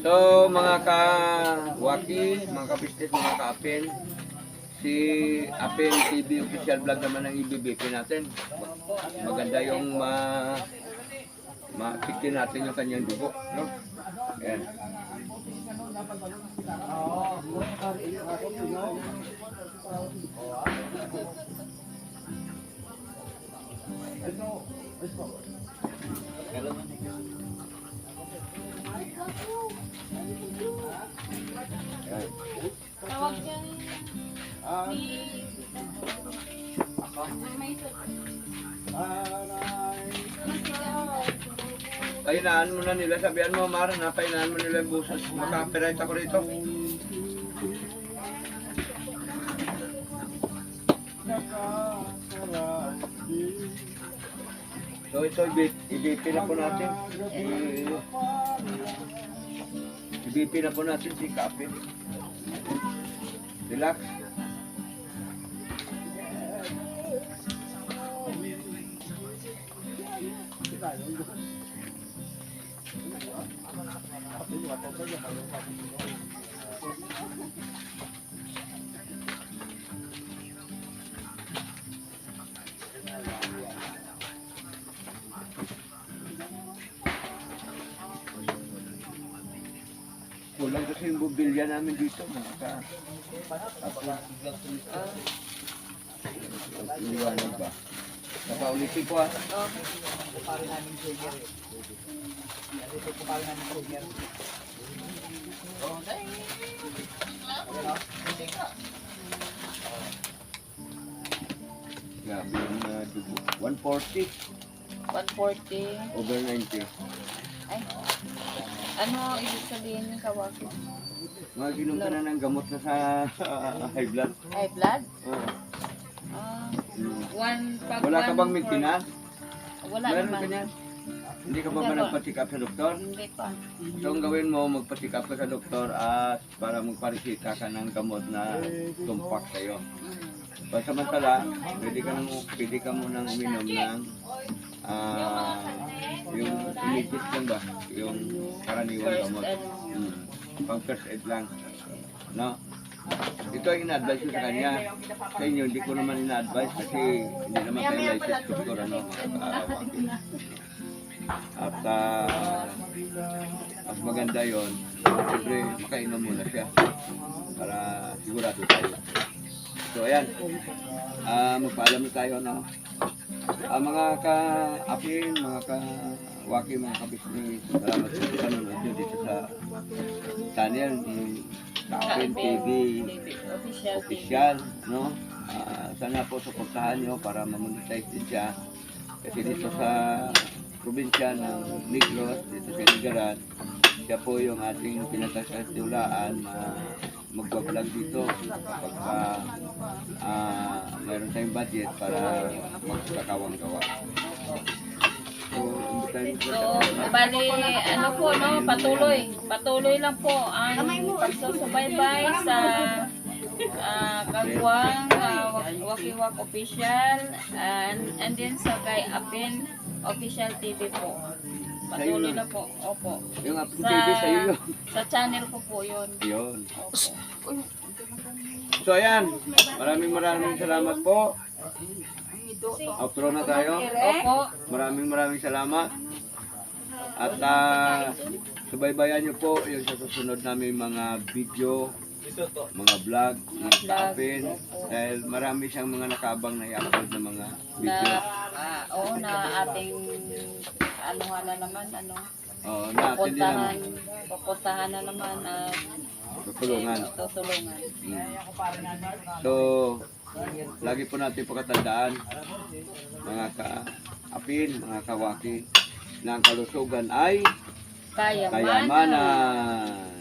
So mga ka-waki, mga ka-business, mga ka-apin, si Apin TV official vlog naman ang ibibigay natin. Maganda yung ma-tikin natin yung kanyang dugo, no? Ayan. Tawag yan. Pahinaan mo na nila, sabihan mo, Mara, na pahinaan mo nila yung busos. Maka-copyright ako rito. So ito, i-BP na po natin. I-BP na po natin si Kapit. Relax. Kulang kasi yung bubilya namin dito. Iwanan ba? Napaulitin ko Grabe yung dugo. 140 140. over 90. Ay. Ano ibig sabihin ng kawaki? Maginom ka na ng gamot na sa high blood. High blood? Oo. Wala ka bang maintenance? Wala Meron naman. ka niyan? Hindi ka ba nagpa-check up sa doktor? Hindi pa. So ang gawin mo, magpa-check up ka sa doktor at para magparisita ka ng gamot na tumpak sa'yo. Pansamantala, pwede ka munang uminom ng yung immediate lang ba? Yung karaniwang gamot. Pang first aid lang. No? Ito ay ina-advise ko sa kanya. Sa inyo, hindi ko naman ina-advise kasi hindi naman kayo licensed doktor, ano? At mas maganda yon, siyempre makainom muna siya para sigurado tayo. So ayan, magpaalam na tayo, no? Mga ka-apin, mga ka-waki, mga ka-business, salamat sa panonood nyo dito sa channel ni Apin TV official, no? Sana po suportahan nyo para mamonetize din siya kasi dito sa probinsya ng Negros, dito sa Ligaran, siya po yung ating pinagkakatiwalaan na magbablog dito kapag mayroon tayong budget para magkakawang gawa. So, bali, ano po, no, patuloy lang po ang pagsusubaybay sa Kagwang Wakiwak official and then sa kay Apin official TV po. Patuloy na po. Opo. Yung Apin TV sa iyo. Sa channel ko po yun. Yun. Opo. So ayan, maraming salamat po. Outro na tayo. Opo. Maraming salamat. At subaybayan nyo po yung sa susunod namin mga video, mga vlog, mga Apin. Dahil marami siyang mga nakaabang na i-upload na mga video. Na ating na naman, Natin din naman. pupuntahan na naman at Tutulungan. So, lagi po natin pakatandaan, mga ka-apin, mga kawaki, na ang kalusugan ay kayamanan.